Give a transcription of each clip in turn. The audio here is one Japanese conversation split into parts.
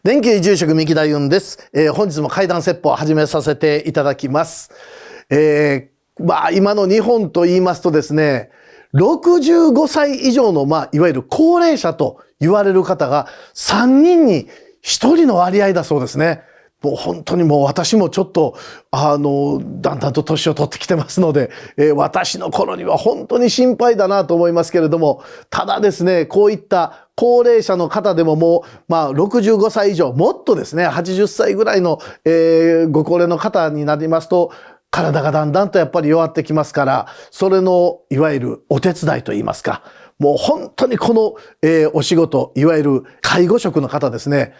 連休住職三木大雲です。本日も怪談説法を始めさせていただきます。今の日本と言いますとですね、65歳以上のいわゆる高齢者と言われる方が3人に1人の割合だそうですね。もう本当に私もちょっとだんだんと年を取ってきてますので、私の頃には本当に心配だなと思いますけれども、ただですね、こういった高齢者の方でも65歳以上、もっとですね、80歳ぐらいの、ご高齢の方になりますと、体がだんだんとやっぱり弱ってきますから、それのいわゆるお手伝いといいますか、もう本当にこの、お仕事、いわゆる介護職の方ですね、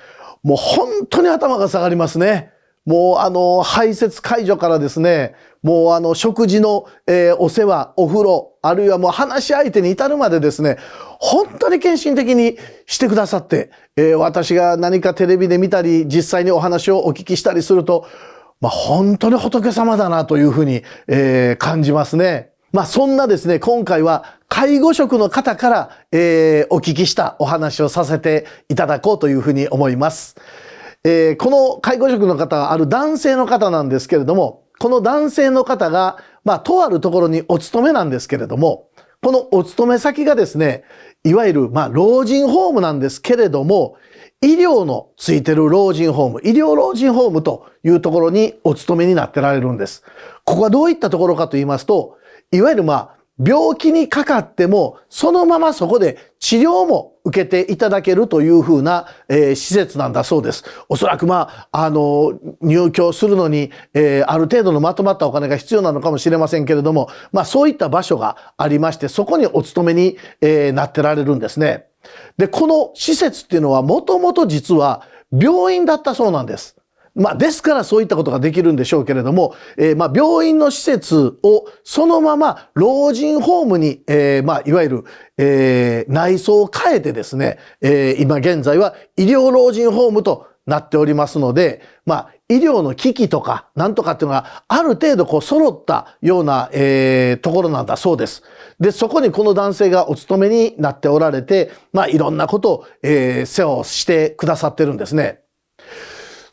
もう本当に頭が下がりますね。もう排泄介助からですね、もう食事の、お世話、お風呂、あるいはもう話し相手に至るまでですね、本当に献身的にしてくださって、私が何かテレビで見たり、実際にお話をお聞きしたりすると、本当に仏様だなというふうに、感じますね。そんなですね、今回は介護職の方から、お聞きしたお話をさせていただこうというふうに思います。この介護職の方はある男性の方なんですけれども、この男性の方が、とあるところにお勤めなんですけれども、このお勤め先がですね、いわゆる老人ホームなんですけれども、医療のついてる老人ホーム、医療老人ホームというところにお勤めになってられるんです。ここはどういったところかと言いますと、いわゆる病気にかかってもそのままそこで治療も受けていただけるというふうな、施設なんだそうです。おそらく入居するのに、ある程度のまとまったお金が必要なのかもしれませんけれども、そういった場所がありまして、そこにお勤めに、なってられるんですね。で、この施設っていうのはもともと実は病院だったそうなんです。ですからそういったことができるんでしょうけれども、病院の施設をそのまま老人ホームに、いわゆる、内装を変えてですね、今現在は医療老人ホームとなっておりますので、医療の機器とかなんとかっていうのがある程度揃ったような、ところなんだそうです。で、そこにこの男性がお勤めになっておられて、いろんなことを、世話をしてくださってるんですね。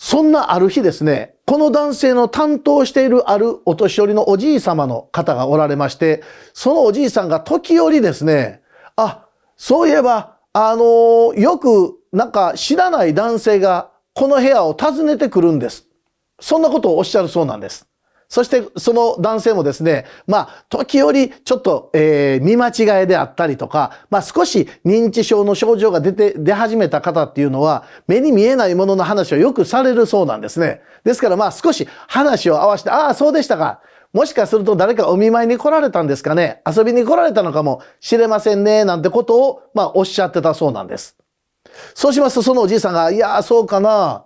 そんなある日ですね、この男性の担当しているあるお年寄りのおじい様の方がおられまして、そのおじいさんが時折ですね、そういえば、よく知らない男性がこの部屋を訪ねてくるんです。そんなことをおっしゃるそうなんです。そしてその男性もですね、時折ちょっと、見間違いであったりとか、少し認知症の症状が出始めた方っていうのは、目に見えないものの話をよくされるそうなんですね。ですから少し話を合わせて、そうでしたか。もしかすると誰かお見舞いに来られたんですかね。遊びに来られたのかもしれませんね。なんてことを、おっしゃってたそうなんです。そうしますと、そのおじいさんが、いや、そうかな。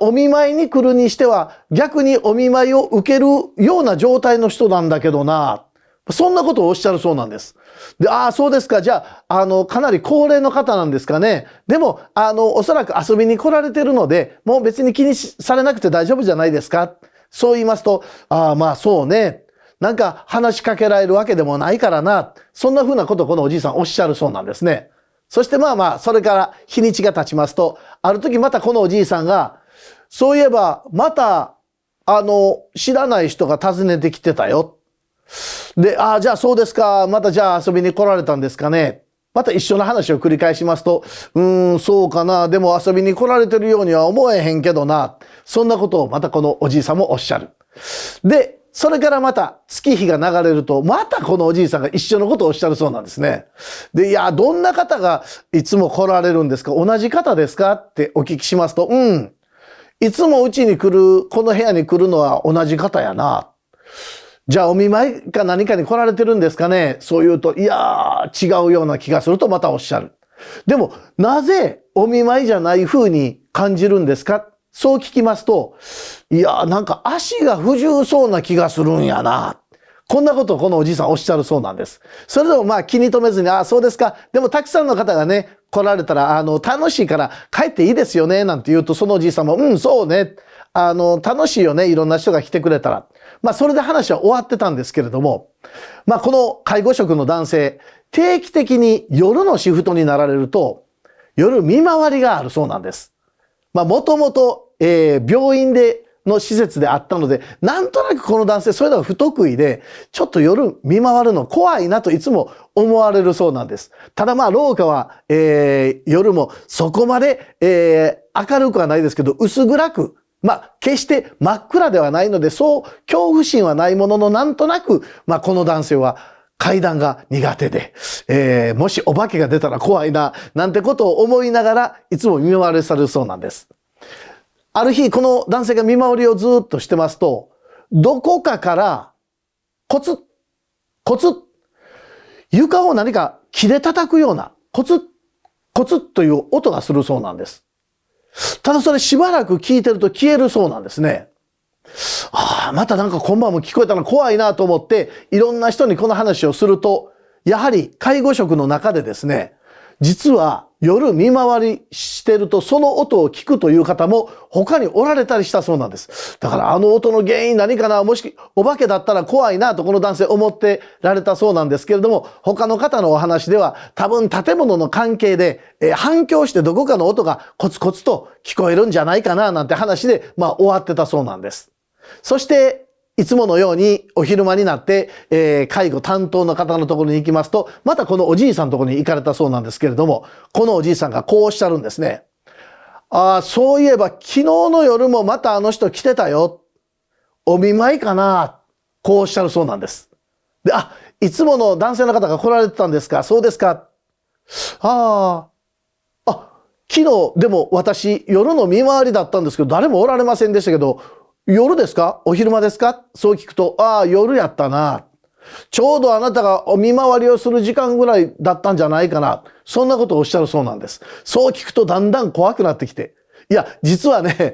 お見舞いに来るにしては逆にお見舞いを受けるような状態の人なんだけどな。そんなことをおっしゃるそうなんです。で、そうですか。じゃあ、かなり高齢の方なんですかね。でも、おそらく遊びに来られてるので、もう別に気にされなくて大丈夫じゃないですか。そう言いますと、そうね。話しかけられるわけでもないからな。そんな風なことをこのおじいさんおっしゃるそうなんですね。そしてそれから日にちが経ちますと、ある時またこのおじいさんが、そういえば、また、知らない人が訪ねてきてたよ。で、じゃあそうですか。またじゃあ遊びに来られたんですかね。また一緒の話を繰り返しますと、そうかな。でも遊びに来られてるようには思えへんけどな。そんなことをまたこのおじいさんもおっしゃる。で、それからまた月日が流れると、またこのおじいさんが一緒のことをおっしゃるそうなんですね。で、いや、どんな方がいつも来られるんですか？同じ方ですか？ってお聞きしますと、いつもうちに来る、この部屋に来るのは同じ方やな。じゃあお見舞いか何かに来られてるんですかね。そう言うと、いやー、違うような気がするとまたおっしゃる。でも、なぜお見舞いじゃない風に感じるんですか？そう聞きますと、いやー、足が不自由そうな気がするんやな。こんなことをこのおじいさんおっしゃるそうなんです。それでも気に留めずに、そうですか。でもたくさんの方がね、来られたら、楽しいから帰っていいですよね、なんて言うと、そのおじいさんも、そうね。楽しいよね。いろんな人が来てくれたら。それで話は終わってたんですけれども、この介護職の男性、定期的に夜のシフトになられると、夜見回りがあるそうなんです。もともと、病院の施設であったので、なんとなくこの男性、そういうのが不得意で、ちょっと夜見回るの怖いなといつも思われるそうなんです。ただ廊下は、夜もそこまで、明るくはないですけど、薄暗く、決して真っ暗ではないので、そう恐怖心はないものの、なんとなく、この男性は階段が苦手で、もしお化けが出たら怖いな、なんてことを思いながら、いつも見回りされるそうなんです。ある日、この男性が見回りをずっとしてますと、どこかからコツッ、コツッ、床を何か木で叩くようなコツッ、コツッという音がするそうなんです。ただそれしばらく聞いてると消えるそうなんですね。またなんか今晩も聞こえたの怖いなと思って、いろんな人にこの話をすると、やはり介護職の中でですね、実は夜見回りしてるとその音を聞くという方も他におられたりしたそうなんです。だからあの音の原因何かな、もしお化けだったら怖いなとこの男性思ってられたそうなんですけれども、他の方のお話では多分建物の関係で、反響してどこかの音がコツコツと聞こえるんじゃないかななんて話で終わってたそうなんです。そしていつものようにお昼間になって、介護担当の方のところに行きますと、またこのおじいさんのところに行かれたそうなんですけれども、このおじいさんがこうおっしゃるんですね。そういえば昨日の夜もまたあの人来てたよ。お見舞いかな。こうおっしゃるそうなんです。で、いつもの男性の方が来られてたんですか。そうですか。昨日でも私夜の見回りだったんですけど、誰もおられませんでしたけど、夜ですか？お昼間ですか？そう聞くと、夜やったな。ちょうどあなたがお見回りをする時間ぐらいだったんじゃないかな。そんなことをおっしゃるそうなんです。そう聞くとだんだん怖くなってきて。いや、実はね、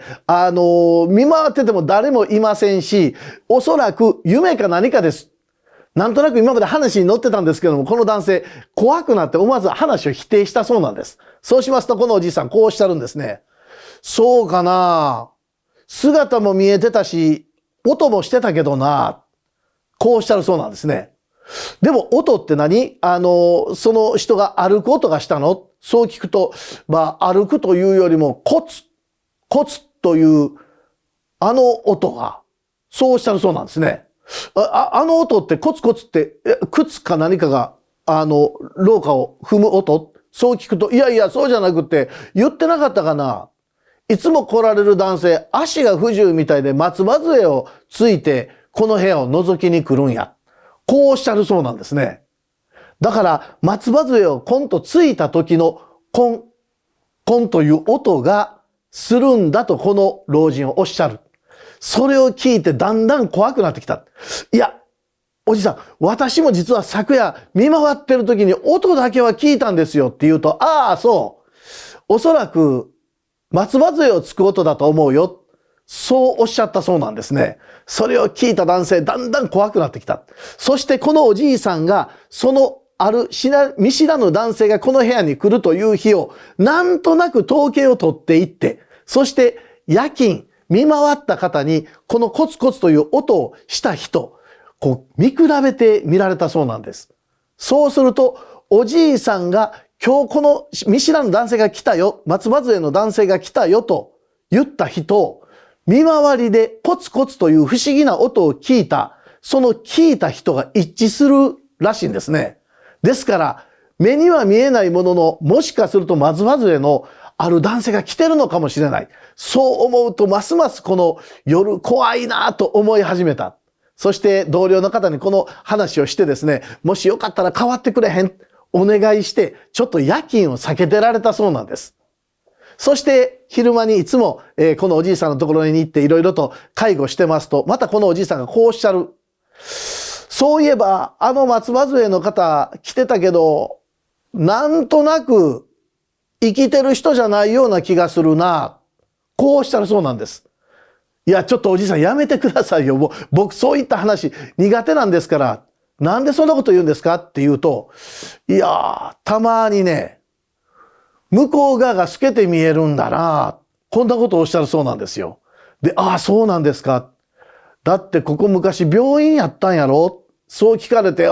見回ってても誰もいませんし、おそらく夢か何かです。なんとなく今まで話に乗ってたんですけども、この男性、怖くなって思わず話を否定したそうなんです。そうしますと、このおじいさん、こうおっしゃるんですね。そうかな。姿も見えてたし、音もしてたけどな。こうおっしゃるそうなんですね。でも音って何？その人が歩く音がしたの？そう聞くと、歩くというよりもコツ、コツというあの音が、そうおっしゃるそうなんですね。あの音ってコツコツって、靴か何かが、廊下を踏む音？そう聞くと、いやいや、そうじゃなくて、言ってなかったかな。いつも来られる男性、足が不自由みたいで松葉杖をついて、この部屋を覗きに来るんや。こうおっしゃるそうなんですね。だから、松葉杖をコンとついた時のコン、コンという音がするんだとこの老人はおっしゃる。それを聞いてだんだん怖くなってきた。いや、おじさん、私も実は昨夜見回ってる時に音だけは聞いたんですよって言うと、そう。おそらく松葉杖をつく音だと思うよ。そうおっしゃったそうなんですね。それを聞いた男性、だんだん怖くなってきた。そしてこのおじいさんが、そのある見知らぬ男性がこの部屋に来るという日を、なんとなく統計を取っていって、そして夜勤、見回った方に、このコツコツという音をした人、見比べてみられたそうなんです。そうすると、おじいさんが今日この見知らぬ男性が来たよ、松葉杖の男性が来たよと言った人、見回りでコツコツという不思議な音を聞いた、その聞いた人が一致するらしいんですね。ですから、目には見えないものの、もしかすると松葉杖のある男性が来てるのかもしれない。そう思うと、ますますこの夜怖いなと思い始めた。そして同僚の方にこの話をしてですね、もしよかったら代わってくれへん。お願いして、ちょっと夜勤を避けてられたそうなんです。そして昼間にいつも、このおじいさんのところに行っていろいろと介護してますと、またこのおじいさんがこうおっしゃる。そういえば、あの松葉杖の方来てたけど、なんとなく生きてる人じゃないような気がするな。こうおっしゃるそうなんです。いや、ちょっとおじいさんやめてくださいよ。僕そういった話苦手なんですから、なんでそんなこと言うんですかって言うと、いやたまにね、向こう側が透けて見えるんだな。こんなことをおっしゃるそうなんですよ。で、そうなんですか。だってここ昔病院やったんやろ？そう聞かれて、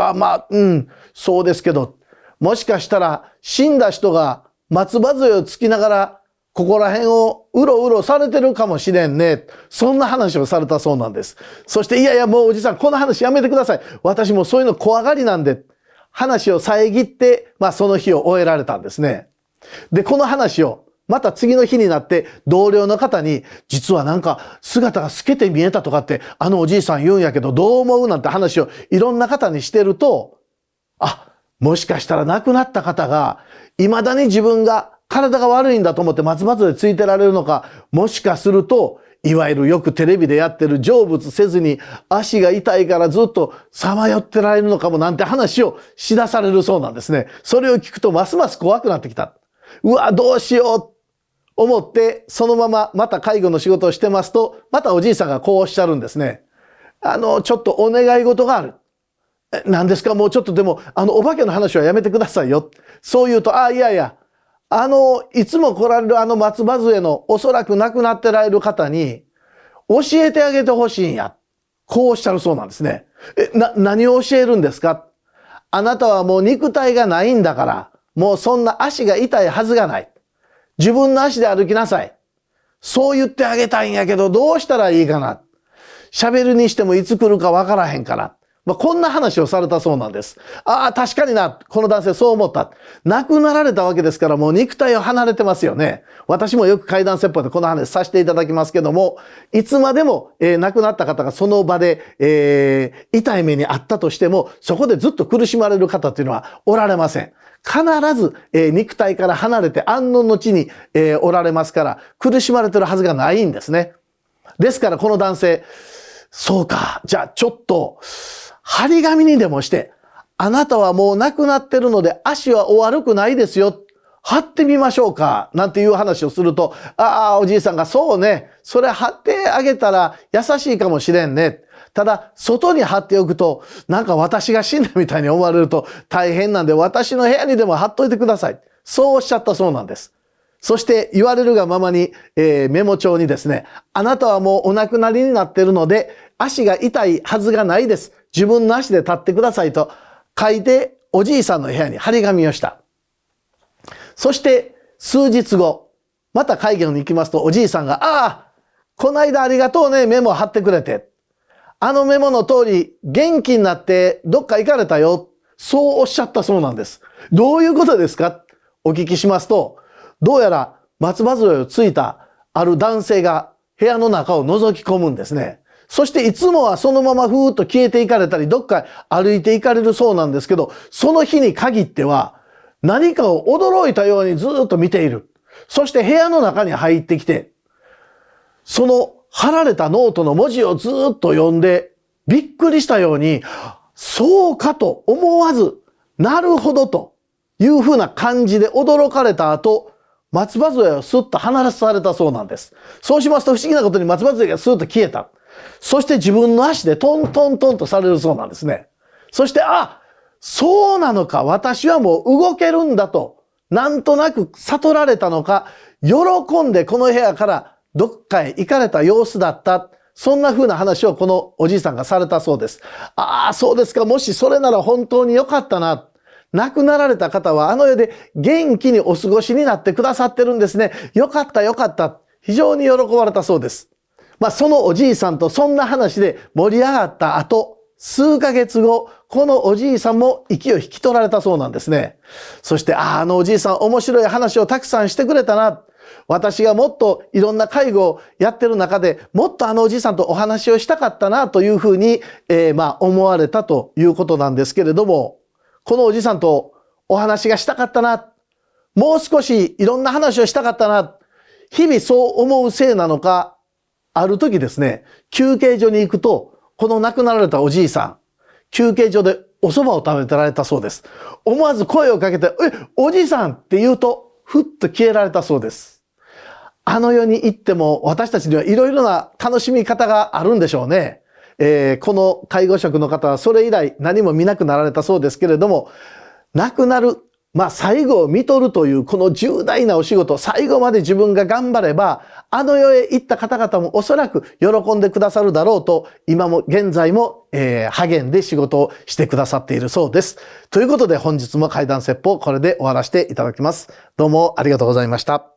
そうですけど、もしかしたら死んだ人が松葉杖をつきながらここら辺をうろうろされてるかもしれんね。そんな話をされたそうなんです。そして、いやいや、もうおじさん、この話やめてください。私もそういうの怖がりなんで、話を遮って、その日を終えられたんですね。で、この話を、また次の日になって同僚の方に、実はなんか姿が透けて見えたとかって、あのおじいさん言うんやけど、どう思うなんて話をいろんな方にしてると、もしかしたら亡くなった方が、未だに自分が体が悪いんだと思って松葉杖ついてられるのか、もしかすると、いわゆるよくテレビでやってる成仏せずに足が痛いからずっとさまよってられるのかもなんて話をしだされるそうなんですね。それを聞くとますます怖くなってきた。うわ、どうしよう思って、そのまままた介護の仕事をしてますと、またおじいさんがこうおっしゃるんですね。ちょっとお願い事がある。何ですか？もうちょっとでも、お化けの話はやめてくださいよ。そう言うと、いやいや、いつも来られる松葉杖のおそらく亡くなってられる方に、教えてあげてほしいんや。こうおっしゃるそうなんですね。何を教えるんですか？あなたはもう肉体がないんだから、もうそんな足が痛いはずがない。自分の足で歩きなさい。そう言ってあげたいんやけど、どうしたらいいかな。喋るにしてもいつ来るかわからへんから。こんな話をされたそうなんです。確かにな、この男性そう思った。亡くなられたわけですからもう肉体を離れてますよね。私もよく怪談説法でこの話させていただきますけども、いつまでも、亡くなった方がその場で、痛い目にあったとしても、そこでずっと苦しまれる方っていうのはおられません。必ず、肉体から離れて安穏の地に、おられますから、苦しまれてるはずがないんですね。ですからこの男性、そうか、じゃあちょっと、張り紙にでもして、あなたはもう亡くなってるので足はお悪くないですよ。貼ってみましょうか。なんていう話をすると、おじいさんがそうね、それ貼ってあげたら優しいかもしれんね。ただ、外に貼っておくと、なんか私が死んだみたいに思われると大変なんで、私の部屋にでも貼っといてください。そうおっしゃったそうなんです。そして言われるがままに、メモ帳にですね、あなたはもうお亡くなりになっているので、足が痛いはずがないです。自分の足で立ってくださいと書いて、おじいさんの部屋に張り紙をした。そして数日後、また会議に行きますと、おじいさんが、この間ありがとうね、メモ貼ってくれて。あのメモの通り、元気になってどっか行かれたよ。そうおっしゃったそうなんです。どういうことですか？お聞きしますと、どうやら松葉杖をついたある男性が部屋の中を覗き込むんですね。そしていつもはそのままふーっと消えていかれたり、どっか歩いていかれるそうなんですけど、その日に限っては何かを驚いたようにずっと見ている。そして部屋の中に入ってきて、その貼られたノートの文字をずっと読んで、びっくりしたように、そうかと思わず、なるほどというふうな感じで驚かれた後、松葉杖をスッと離されたそうなんです。そうしますと不思議なことに松葉杖がスッと消えた。そして自分の足でトントントンとされるそうなんですね。そして、そうなのか、私はもう動けるんだと、なんとなく悟られたのか、喜んでこの部屋からどっかへ行かれた様子だった。そんな風な話をこのおじいさんがされたそうです。そうですか。もしそれなら本当に良かったな。亡くなられた方はあの世で元気にお過ごしになってくださってるんですね。よかったよかった。非常に喜ばれたそうです。そのおじいさんとそんな話で盛り上がった後、数ヶ月後、このおじいさんも息を引き取られたそうなんですね。そして、あのおじいさん面白い話をたくさんしてくれたな。私がもっといろんな介護をやってる中でもっとあのおじいさんとお話をしたかったなというふうに、思われたということなんですけれども、このおじいさんとお話がしたかったな。もう少しいろんな話をしたかったな。日々そう思うせいなのか、ある時ですね、休憩所に行くと、この亡くなられたおじいさん、休憩所でお蕎麦を食べてられたそうです。思わず声をかけて、おじいさんって言うと、ふっと消えられたそうです。あの世に行っても私たちにはいろいろな楽しみ方があるんでしょうね。この介護職の方はそれ以来何も見なくなられたそうですけれども、亡くなる、最後を見とるというこの重大なお仕事、最後まで自分が頑張れば、あの世へ行った方々もおそらく喜んでくださるだろうと、今も現在も、励んで仕事をしてくださっているそうです。ということで本日も怪談説法これで終わらせていただきます。どうもありがとうございました。